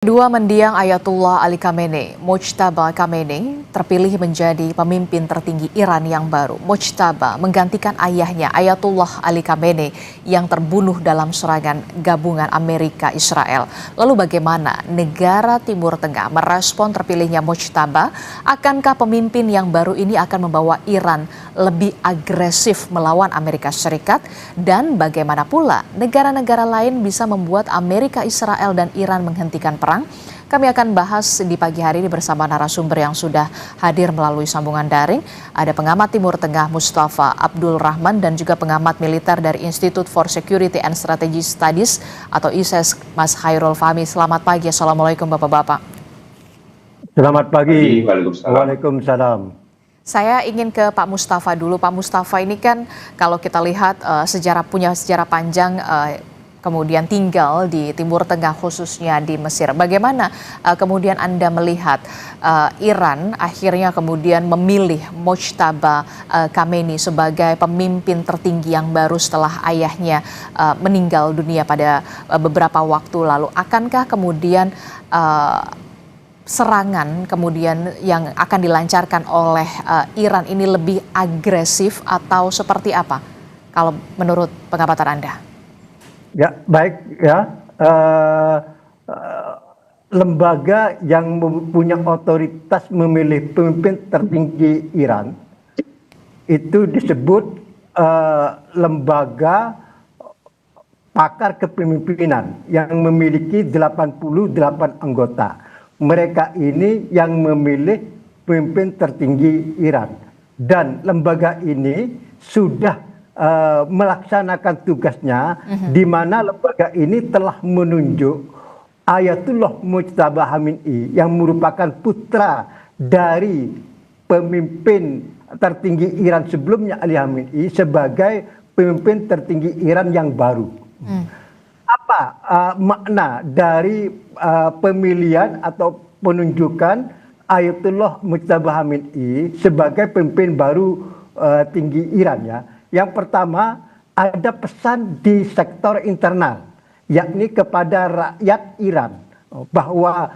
Dua mendiang Ayatullah Ali Khamenei, Mojtaba Khamenei, terpilih menjadi pemimpin tertinggi Iran yang baru. Mojtaba menggantikan ayahnya Ayatullah Ali Khamenei yang terbunuh dalam serangan gabungan Amerika Israel. Lalu bagaimana negara Timur Tengah merespon terpilihnya Mojtaba? Akankah pemimpin yang baru ini akan membawa Iran lebih agresif melawan Amerika Serikat? Dan bagaimana pula negara-negara lain bisa membuat Amerika, Israel, dan Iran menghentikan perang? Kami akan bahas di pagi hari ini bersama narasumber yang sudah hadir melalui sambungan daring. Ada pengamat Timur Tengah Mustafa Abdul Rahman dan juga pengamat militer dari Institute for Security and Strategic Studies atau ISES, Mas Khairul Fahmi. Selamat pagi, Assalamualaikum Bapak-Bapak. Selamat pagi. Waalaikumsalam. Saya ingin ke Pak Mustafa dulu. Pak Mustafa ini kan kalau kita lihat punya sejarah panjang, kemudian tinggal di Timur Tengah khususnya di Mesir. Bagaimana kemudian Anda melihat Iran akhirnya kemudian memilih Mojtaba Khamenei sebagai pemimpin tertinggi yang baru setelah ayahnya meninggal dunia pada beberapa waktu lalu? Akankah kemudian serangan kemudian yang akan dilancarkan oleh Iran ini lebih agresif atau seperti apa kalau menurut pengamatan Anda? Ya, baik ya. Lembaga yang punya otoritas memilih pemimpin tertinggi Iran itu disebut lembaga pakar kepemimpinan yang memiliki 88 anggota. Mereka ini yang memilih pemimpin tertinggi Iran. Dan lembaga ini sudah melaksanakan tugasnya, di mana lembaga ini telah menunjuk Ayatullah Mojtaba Khamenei yang merupakan putra dari pemimpin tertinggi Iran sebelumnya Ali Khamenei sebagai pemimpin tertinggi Iran yang baru. Apa makna dari pemilihan atau penunjukan Ayatullah Mojtaba Khamenei sebagai pemimpin baru tinggi Iran ya? Yang pertama, ada pesan di sektor internal, yakni kepada rakyat Iran, bahwa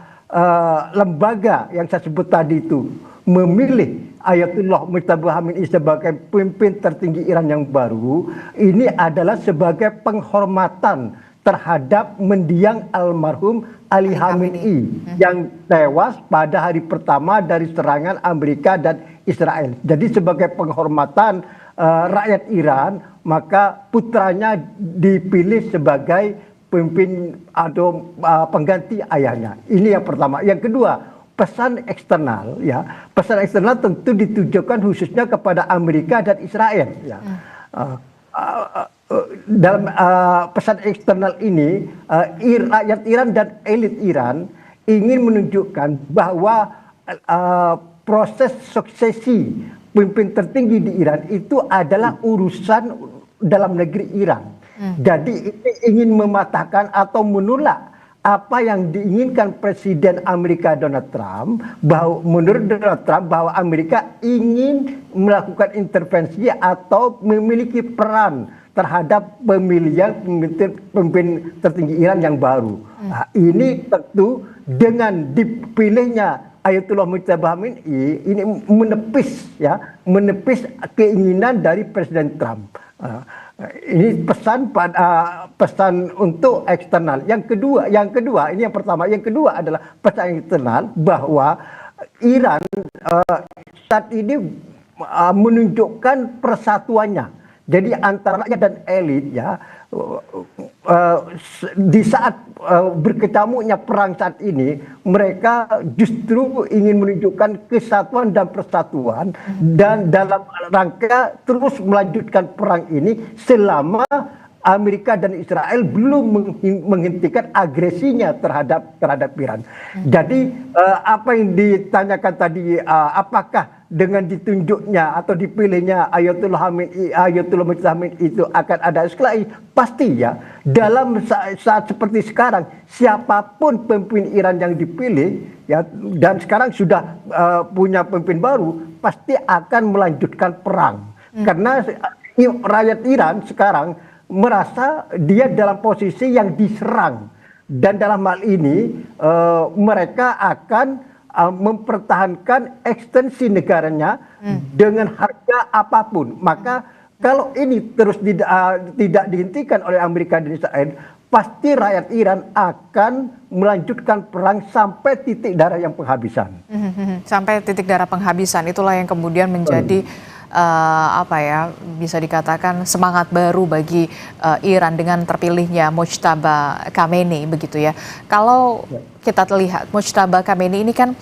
lembaga yang saya sebut tadi itu memilih Ayatullah Mojtaba Khamenei sebagai pemimpin tertinggi Iran yang baru, ini adalah sebagai penghormatan terhadap mendiang almarhum Ali Khamenei yang tewas pada hari pertama dari serangan Amerika dan Israel. Jadi sebagai penghormatan rakyat Iran, maka putranya dipilih sebagai pemimpin atau pengganti ayahnya. Ini yang pertama. Yang kedua, pesan eksternal ya. Pesan eksternal tentu ditujukan khususnya kepada Amerika dan Israel ya. Dalam pesan eksternal ini, rakyat Iran dan elit Iran ingin menunjukkan bahwa proses suksesi pemimpin tertinggi di Iran itu adalah urusan dalam negeri Iran. Jadi ini ingin mematahkan atau menolak apa yang diinginkan Presiden Amerika Donald Trump, bahwa menurut Donald Trump bahwa Amerika ingin melakukan intervensi atau memiliki peran terhadap pemilihan pemimpin tertinggi Iran yang baru. Nah, ini tentu dengan dipilihnya Ayatullah Mojtaba Khamenei ini menepis keinginan dari Presiden Trump. Ini pesan untuk eksternal. Yang kedua ini yang pertama. Yang kedua adalah pesan eksternal bahwa Iran saat ini menunjukkan persatuannya. Jadi antara rakyat dan elit ya, di saat berkecamuknya perang saat ini, mereka justru ingin menunjukkan kesatuan dan persatuan, dan dalam rangka terus melanjutkan perang ini selama Amerika dan Israel belum menghentikan agresinya terhadap Iran. Jadi apa yang ditanyakan tadi, apakah dengan ditunjuknya atau dipilihnya Ayatullah Mojtaba Khamenei itu akan ada eskalasi? Pasti ya. Dalam saat seperti sekarang, siapapun pemimpin Iran yang dipilih ya, dan sekarang sudah punya pemimpin baru, pasti akan melanjutkan perang. Karena rakyat Iran sekarang merasa dia dalam posisi yang diserang Dan dalam hal ini mereka akan mempertahankan ekstensi negaranya dengan harga apapun. Maka kalau ini terus tidak dihentikan oleh Amerika dan Israel, pasti rakyat Iran akan melanjutkan perang sampai titik darah yang penghabisan. Sampai titik darah penghabisan, itulah yang kemudian menjadi apa ya, bisa dikatakan semangat baru bagi Iran dengan terpilihnya Mojtaba Khamenei begitu ya. Kalau kita lihat Mojtaba Khamenei ini kan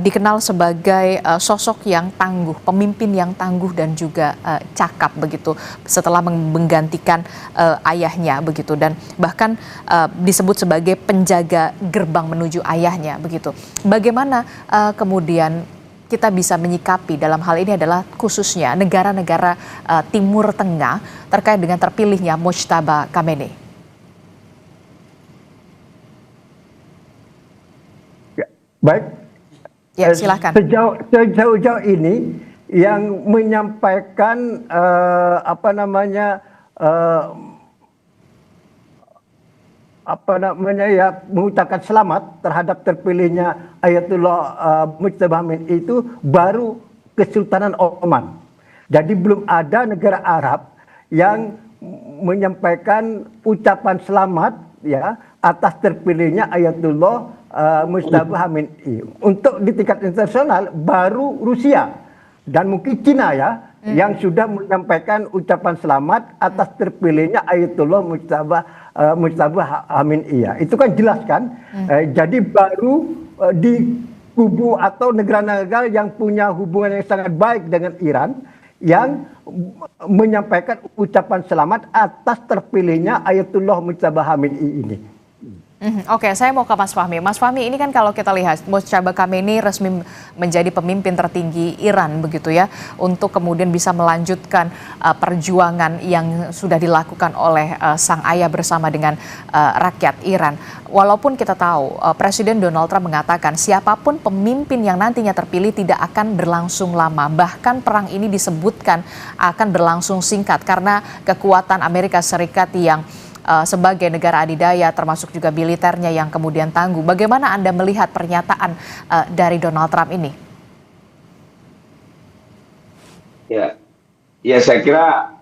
dikenal sebagai sosok yang tangguh, pemimpin yang tangguh dan juga cakap begitu setelah menggantikan ayahnya begitu, dan bahkan disebut sebagai penjaga gerbang menuju ayahnya begitu. Bagaimana kemudian kita bisa menyikapi dalam hal ini adalah khususnya negara-negara Timur Tengah terkait dengan terpilihnya Mojtaba Khamenei? Ya, baik. Ya, silakan. Sejauh ini yang menyampaikan mengucapkan selamat terhadap terpilihnya Ayatullah Mujtaba Khamenei itu baru Kesultanan Oman. Jadi belum ada negara Arab yang menyampaikan ucapan selamat ya atas terpilihnya Ayatullah Mujtaba Khamenei. Untuk di tingkat internasional baru Rusia dan mungkin Cina ya yang sudah menyampaikan ucapan selamat atas terpilihnya Ayatullah Mujtaba Khamenei. Itu kan jelas kan. Jadi baru di kubu atau negara-negara yang punya hubungan yang sangat baik dengan Iran yang menyampaikan ucapan selamat atas terpilihnya Ayatullah Mujtaba Khamenei ini. Oke, saya mau ke Mas Fahmi. Mas Fahmi, ini kan kalau kita lihat Mojtaba Khamenei resmi menjadi pemimpin tertinggi Iran begitu ya, untuk kemudian bisa melanjutkan perjuangan yang sudah dilakukan oleh sang ayah bersama dengan rakyat Iran. Walaupun kita tahu Presiden Donald Trump mengatakan siapapun pemimpin yang nantinya terpilih tidak akan berlangsung lama. Bahkan perang ini disebutkan akan berlangsung singkat karena kekuatan Amerika Serikat yang sebagai negara adidaya termasuk juga militernya yang kemudian tangguh. Bagaimana Anda melihat pernyataan dari Donald Trump ini? Ya saya kira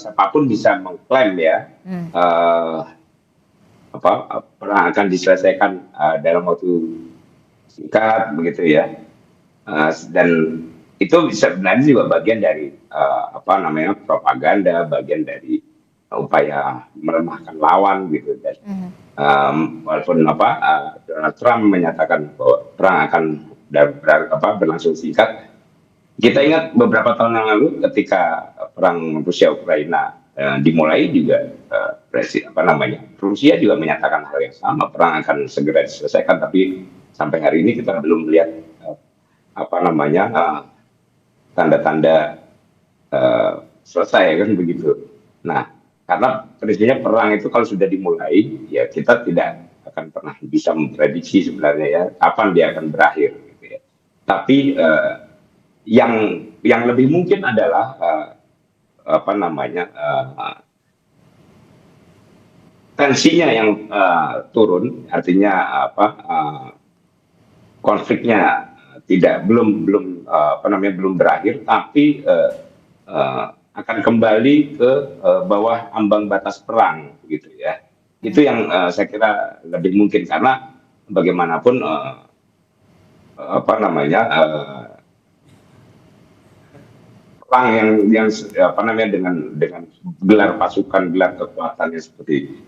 siapapun bisa mengklaim ya perang akan diselesaikan dalam waktu singkat begitu ya, dan itu sebenarnya juga bagian dari propaganda, bagian dari upaya melemahkan lawan gitu. Dan walaupun Donald Trump menyatakan bahwa perang akan berlangsung singkat, kita ingat beberapa tahun yang lalu ketika perang Rusia Ukraina dimulai juga Rusia juga menyatakan hal yang sama, perang akan segera diselesaikan, tapi sampai hari ini kita belum melihat tanda-tanda selesai kan begitu. Nah, karena prinsipnya perang itu kalau sudah dimulai, ya kita tidak akan pernah bisa memprediksi sebenarnya ya kapan dia akan berakhir. Gitu ya. Tapi yang lebih mungkin adalah tensinya yang turun, artinya konfliknya belum berakhir, tapi akan kembali ke bawah ambang batas perang gitu ya. Itu yang saya kira lebih mungkin, karena bagaimanapun perang yang dengan gelar pasukan, gelar kekuatannya seperti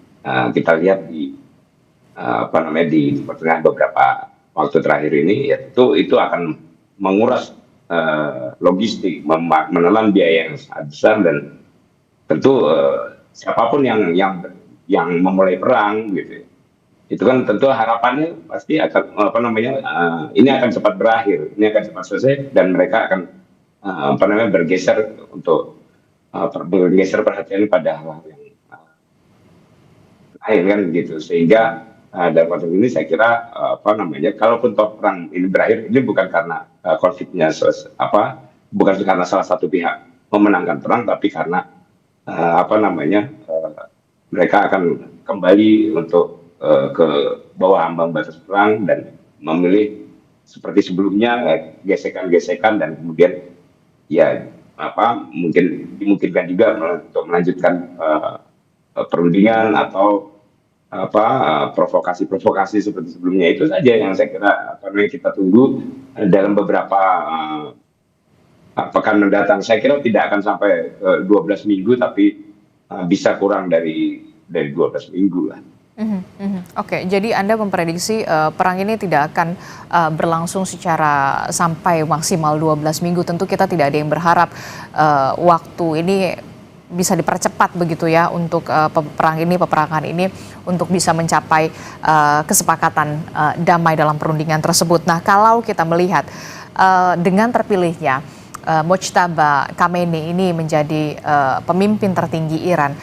kita lihat di di pertengahan beberapa waktu terakhir ini, ya itu akan menguras logistik, menelan biaya yang sangat besar, dan tentu siapapun yang memulai perang gitu, itu kan tentu harapannya pasti akan ini akan cepat berakhir, ini akan cepat selesai, dan mereka akan bergeser perhatian pada hal yang lain kan gitu. Sehingga dalam konteks ini saya kira kalaupun toh perang ini berakhir, ini bukan karena konfliknya bukan karena salah satu pihak memenangkan perang, tapi karena mereka akan kembali untuk ke bawah ambang batas perang dan memilih seperti sebelumnya gesekan-gesekan dan kemudian ya mungkin dimungkinkan juga untuk melanjutkan perundingan atau provokasi-provokasi seperti sebelumnya. Itu saja yang saya kira kita tunggu dalam beberapa pekan mendatang. Saya kira tidak akan sampai 12 minggu, tapi bisa kurang dari 12 minggu lah. Oke, jadi Anda memprediksi perang ini tidak akan berlangsung secara sampai maksimal 12 minggu. Tentu kita tidak ada yang berharap waktu ini bisa dipercepat begitu ya untuk peperangan ini untuk bisa mencapai kesepakatan damai dalam perundingan tersebut. Nah, kalau kita melihat dengan terpilihnya Mojtaba Khamenei ini menjadi pemimpin tertinggi Iran,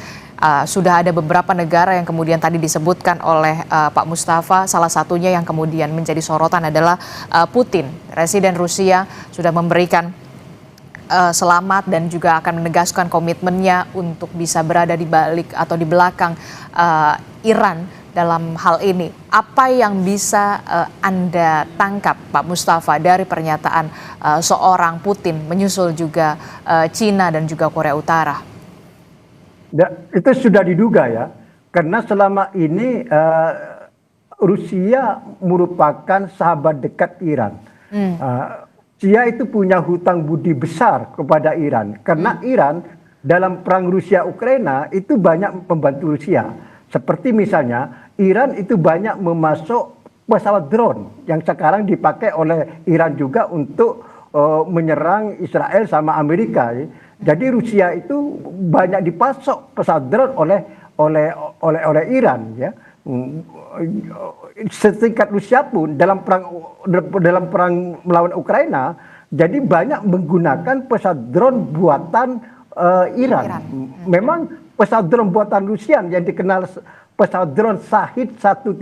sudah ada beberapa negara yang kemudian tadi disebutkan oleh Pak Mustafa, salah satunya yang kemudian menjadi sorotan adalah Putin. Presiden Rusia sudah memberikan selamat dan juga akan menegaskan komitmennya untuk bisa berada di balik atau di belakang Iran dalam hal ini. Apa yang bisa Anda tangkap, Pak Mustafa, dari pernyataan seorang Putin menyusul juga Cina dan juga Korea Utara? Itu sudah diduga ya, karena selama ini Rusia merupakan sahabat dekat Iran. Rusia itu punya hutang budi besar kepada Iran, karena Iran dalam perang Rusia-Ukraina itu banyak membantu Rusia. Seperti misalnya Iran itu banyak memasuk pesawat drone yang sekarang dipakai oleh Iran juga untuk menyerang Israel sama Amerika. Jadi Rusia itu banyak dipasok pesawat drone oleh Iran ya. Setingkat Rusia pun dalam perang melawan Ukraina, jadi banyak menggunakan pesawat drone buatan Iran. Memang pesawat drone buatan Rusia yang dikenal pesawat drone Shahid 136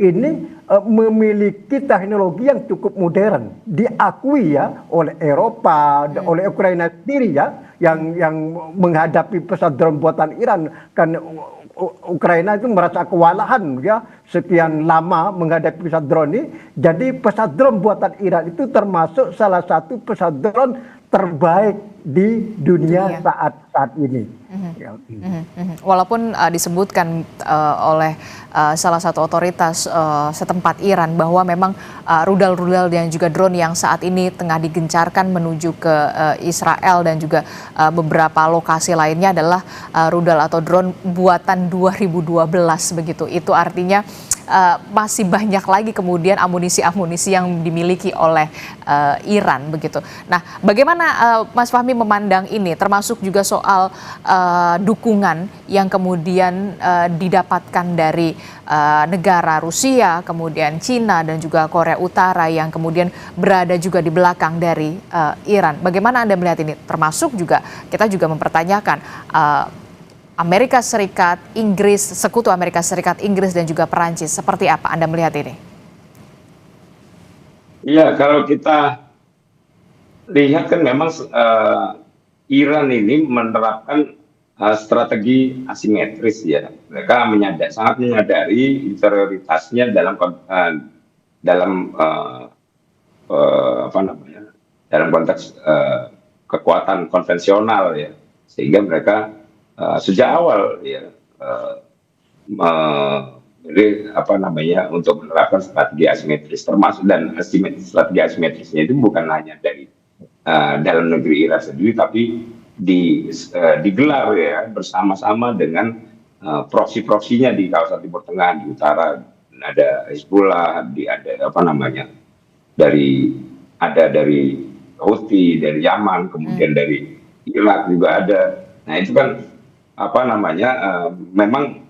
ini memiliki teknologi yang cukup modern, diakui ya oleh Eropa, oleh Ukraina sendiri ya, yang menghadapi pesawat drone buatan Iran. Kan Ukraina itu merasa kewalahan ya sekian lama menghadapi pesawat drone ini. Jadi pesawat drone buatan Iran itu termasuk salah satu pesawat drone terbaik di dunia saat ini. Walaupun disebutkan oleh salah satu otoritas setempat Iran bahwa memang rudal-rudal dan juga drone yang saat ini tengah digencarkan menuju ke Israel dan juga beberapa lokasi lainnya adalah rudal atau drone buatan 2012 begitu. Itu artinya masih banyak lagi kemudian amunisi-amunisi yang dimiliki oleh Iran begitu. Nah, bagaimana Mas Fahmi memandang ini, termasuk juga soal dukungan yang kemudian didapatkan dari negara Rusia, kemudian Cina dan juga Korea Utara yang kemudian berada juga di belakang dari Iran. Bagaimana Anda melihat ini? Termasuk juga kita juga mempertanyakan Amerika Serikat, Inggris, sekutu Amerika Serikat, Inggris dan juga Perancis. Seperti apa Anda melihat ini? Iya, kalau kita lihat kan memang Iran ini menerapkan strategi asimetris ya. Mereka sangat menyadari inferioritasnya dalam konteks kekuatan konvensional ya, sehingga mereka sejak awal ya untuk menerapkan strategi asimetris, termasuk dan strategi asimetrisnya itu bukan hanya dari dalam negeri Iran sendiri, tapi digelar ya bersama-sama dengan proksi-proksinya di kawasan Timur Tengah, di utara ada Hezbollah, dari Houthi, dari Yaman, kemudian dari Irak juga ada. Nah itu kan memang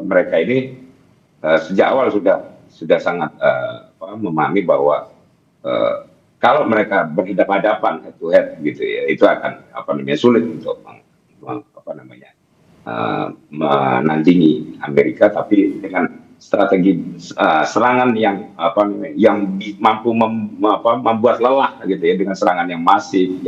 mereka ini sejak awal sudah sangat memahami bahwa kalau mereka berhadapan head to head gitu ya, itu akan sulit untuk menandingi Amerika, tapi dengan strategi serangan yang mampu membuat lelah gitu ya, dengan serangan yang masif,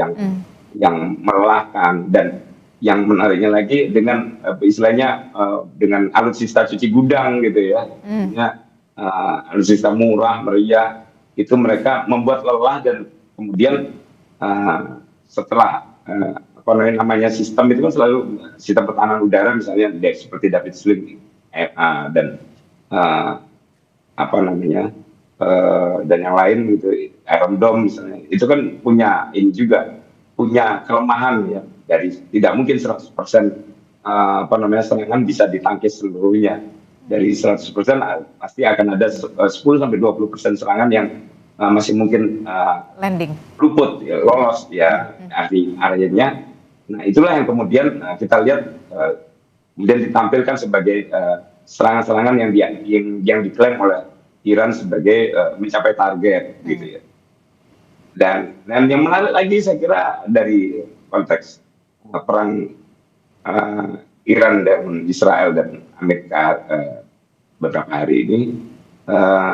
yang melelahkan, dan yang menariknya lagi dengan istilahnya dengan alutsista cuci gudang gitu ya, alutsista murah meriah, itu mereka membuat lelah dan kemudian setelah apa namanya sistem itu kan selalu sistem pertahanan udara misalnya seperti David Sling dan apa namanya dan yang lain gitu, Iron Dome misalnya, itu kan punya ini juga punya kelemahan ya, dari tidak mungkin 100% apa namanya serangan bisa ditangkis seluruhnya. Dari 100% pasti akan ada 10-20% serangan yang masih mungkin Landing. luput ya, lolos ya di areanya. Nah itulah yang kemudian kita lihat kemudian ditampilkan sebagai serangan-serangan yang diklaim oleh Iran sebagai mencapai target gitu ya. Dan yang menarik lagi saya kira dari konteks perang Iran dan Israel dan Amerika beberapa hari ini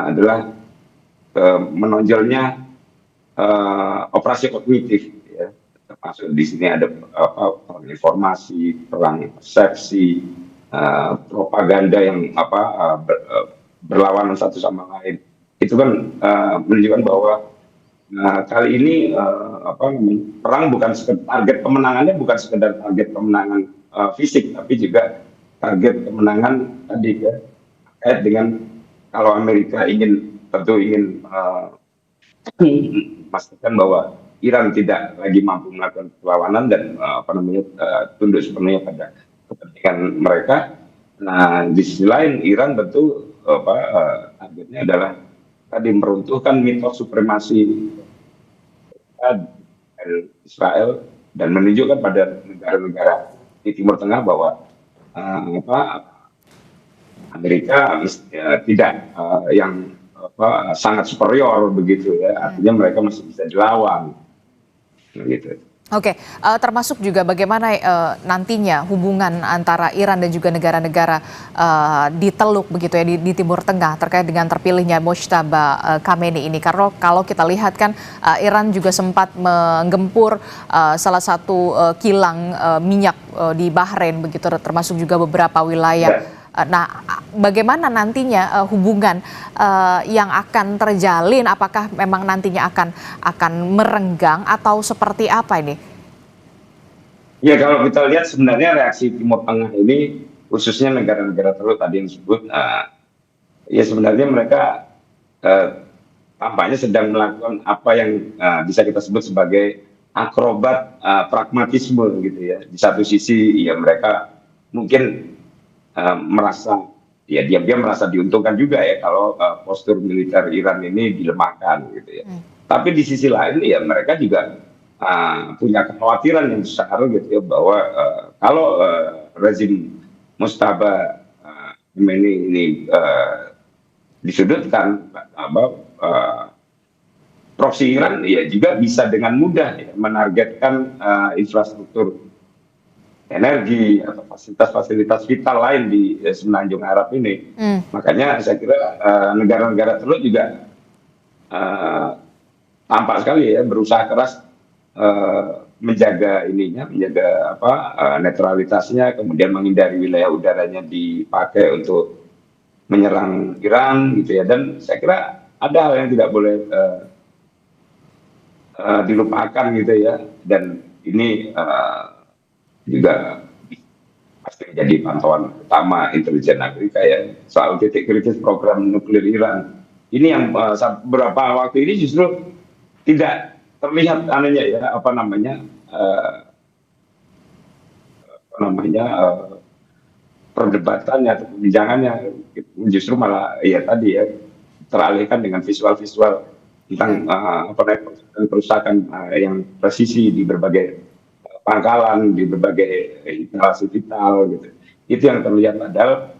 adalah menonjolnya operasi kognitif ya. Termasuk di sini ada perang informasi, perang persepsi, propaganda yang berlawanan satu sama lain. Itu kan menunjukkan bahwa kali ini perang bukan target kemenangannya bukan sekedar target kemenangan fisik, tapi juga target kemenangan tadi ya, terkait dengan kalau Amerika tentu ingin memastikan bahwa Iran tidak lagi mampu melakukan perlawanan dan tunduk sepenuhnya pada kepentingan mereka. Nah di sisi lain Iran tentu targetnya adalah tadi meruntuhkan mitos supremasi Israel dan menunjukkan pada negara-negara di Timur Tengah bahwa Amerika tidak yang sangat superior begitu ya, artinya mereka masih bisa dilawan gitu. Oke, termasuk juga bagaimana nantinya hubungan antara Iran dan juga negara-negara di Teluk begitu ya di Timur Tengah terkait dengan terpilihnya Mojtaba Khamenei ini. Karena kalau kita lihat kan Iran juga sempat menggempur salah satu kilang minyak di Bahrain begitu, termasuk juga beberapa wilayah. Nah, bagaimana nantinya hubungan yang akan terjalin? Apakah memang nantinya akan merenggang atau seperti apa ini? Ya, kalau kita lihat sebenarnya reaksi Timur Tengah ini, khususnya negara-negara Teluk tadi yang disebut, ya sebenarnya mereka tampaknya sedang melakukan apa yang bisa kita sebut sebagai akrobat pragmatisme gitu ya. Di satu sisi, ya mereka mungkin merasa ya diam-diam merasa diuntungkan juga ya kalau postur militer Iran ini dilemahkan gitu ya. Tapi di sisi lain ya mereka juga punya kekhawatiran yang besar gitu ya bahwa kalau rezim Mojtaba Khamenei ini disudutkan, proksi Iran ya juga bisa dengan mudah ya, menargetkan infrastruktur energi atau fasilitas-fasilitas vital lain di Semenanjung Arab ini. Makanya saya kira negara-negara Teluk juga tampak sekali ya berusaha keras menjaga netralitasnya, kemudian menghindari wilayah udaranya dipakai untuk menyerang Iran gitu ya. Dan saya kira ada hal yang tidak boleh dilupakan gitu ya. Dan ini juga pasti menjadi pantauan utama intelijen Amerika ya soal titik kritis program nuklir Iran. Ini yang beberapa waktu ini justru tidak terlihat perdebatannya atau perbincangannya, justru malah ya tadi ya teralihkan dengan visual-visual tentang kerusakan yang presisi di berbagai pangkalan, di berbagai instalasi vital gitu. Itu yang terlihat, padahal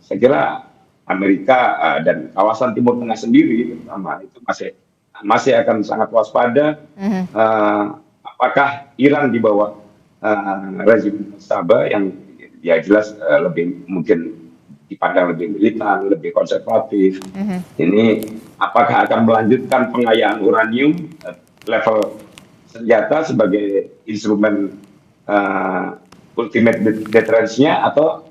saya kira Amerika dan kawasan Timur Tengah sendiri terutama itu masih akan sangat waspada apakah Iran di bawah rezim Mojtaba yang ya jelas lebih mungkin dipandang lebih militan, lebih konservatif. Ini apakah akan melanjutkan pengayaan uranium level senjata sebagai instrumen ultimate deterrence-nya atau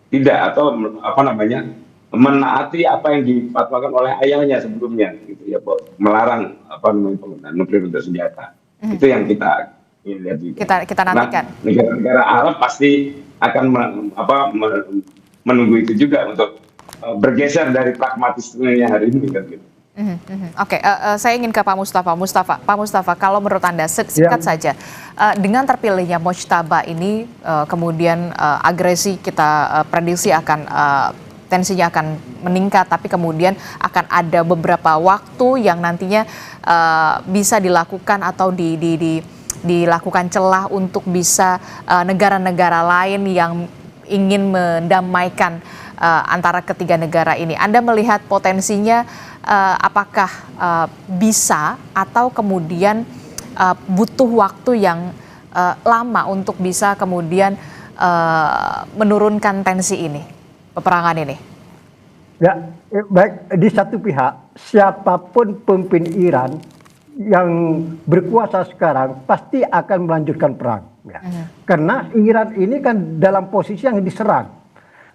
tidak, atau apa namanya, menaati apa yang difatwakan oleh ayahnya sebelumnya, gitu ya, bahwa melarang apa namanya penggunaan nuklir untuk senjata. Itu yang kita ingin lihat juga. Kita nantikan. Nah, negara-negara Arab pasti akan menunggu itu juga untuk bergeser dari pragmatismenya hari ini kan gitu. Oke, saya ingin ke Pak Mustafa. Pak Mustafa, kalau menurut Anda singkat saja, dengan terpilihnya Mojtaba ini, kemudian agresi kita prediksi akan tensinya akan meningkat, tapi kemudian akan ada beberapa waktu yang nantinya bisa dilakukan atau dilakukan celah untuk bisa negara-negara lain yang ingin mendamaikan antara ketiga negara ini. Anda melihat potensinya apakah bisa atau kemudian butuh waktu yang lama untuk bisa kemudian menurunkan tensi ini, peperangan ini? Ya, baik, di satu pihak siapapun pemimpin Iran yang berkuasa sekarang pasti akan melanjutkan perang, ya. Karena Iran ini kan dalam posisi yang diserang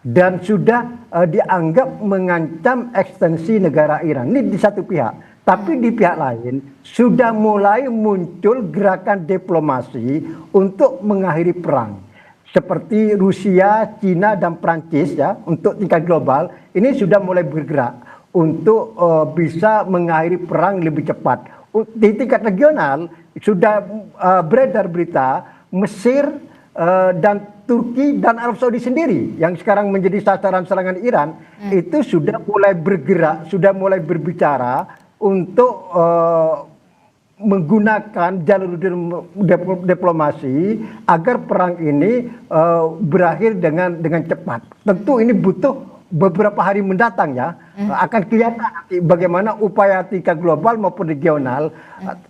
dan sudah dianggap mengancam ekstensi negara Iran. Ini di satu pihak. Tapi di pihak lain sudah mulai muncul gerakan diplomasi untuk mengakhiri perang. Seperti Rusia, Cina, dan Prancis, ya, untuk tingkat global ini sudah mulai bergerak untuk bisa mengakhiri perang lebih cepat. Di tingkat regional sudah beredar berita Mesir dan Turki dan Arab Saudi sendiri yang sekarang menjadi sasaran serangan Iran itu sudah mulai bergerak, sudah mulai berbicara untuk menggunakan jalur diplomasi agar perang ini berakhir dengan cepat. Tentu ini butuh beberapa hari mendatang, ya. Akan kelihatan nanti bagaimana upaya tingkat global maupun regional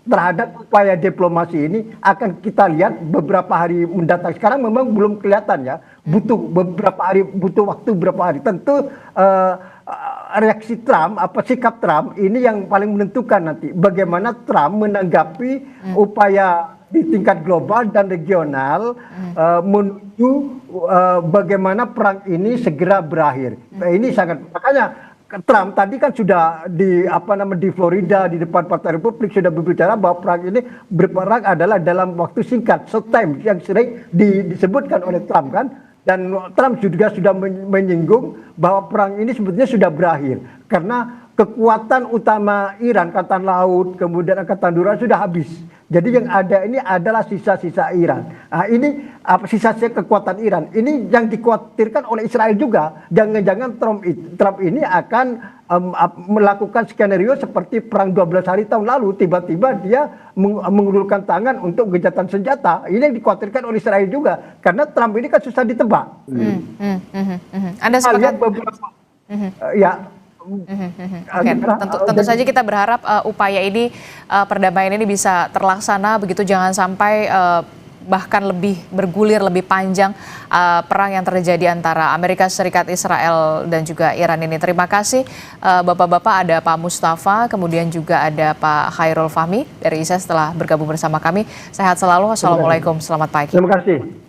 terhadap upaya diplomasi ini akan kita lihat beberapa hari mendatang. Sekarang memang belum kelihatan, ya. Butuh beberapa hari, butuh waktu beberapa hari. Tentu reaksi Trump, sikap Trump ini yang paling menentukan nanti bagaimana Trump menanggapi upaya di tingkat global dan regional menuju bagaimana perang ini segera berakhir. Ini sangat, makanya Trump tadi kan sudah di Florida di depan Partai Republik sudah berbicara bahwa perang ini berperang adalah dalam waktu singkat, short time, yang sering disebutkan oleh Trump kan. Dan Trump juga sudah menyinggung bahwa perang ini sebetulnya sudah berakhir karena kekuatan utama Iran, Angkatan Laut, kemudian Angkatan Darat sudah habis. Jadi yang ada ini adalah sisa-sisa Iran. Nah, ini sisa-sisa kekuatan Iran. Ini yang dikhawatirkan oleh Israel juga. Jangan-jangan Trump ini akan melakukan skenario seperti perang 12 hari tahun lalu. Tiba-tiba dia mengulurkan tangan untuk gencatan senjata. Ini yang dikhawatirkan oleh Israel juga. Karena Trump ini kan susah ditebak. Anda sepakat? Ya. Oke, tentu saja kita berharap upaya ini, perdamaian ini bisa terlaksana begitu, jangan sampai bahkan lebih bergulir, lebih panjang perang yang terjadi antara Amerika Serikat, Israel, dan juga Iran ini. Terima kasih Bapak-Bapak, ada Pak Mustafa, kemudian juga ada Pak Khairul Fahmi dari ISES telah bergabung bersama kami. Sehat selalu, Assalamualaikum, selamat pagi. Terima kasih.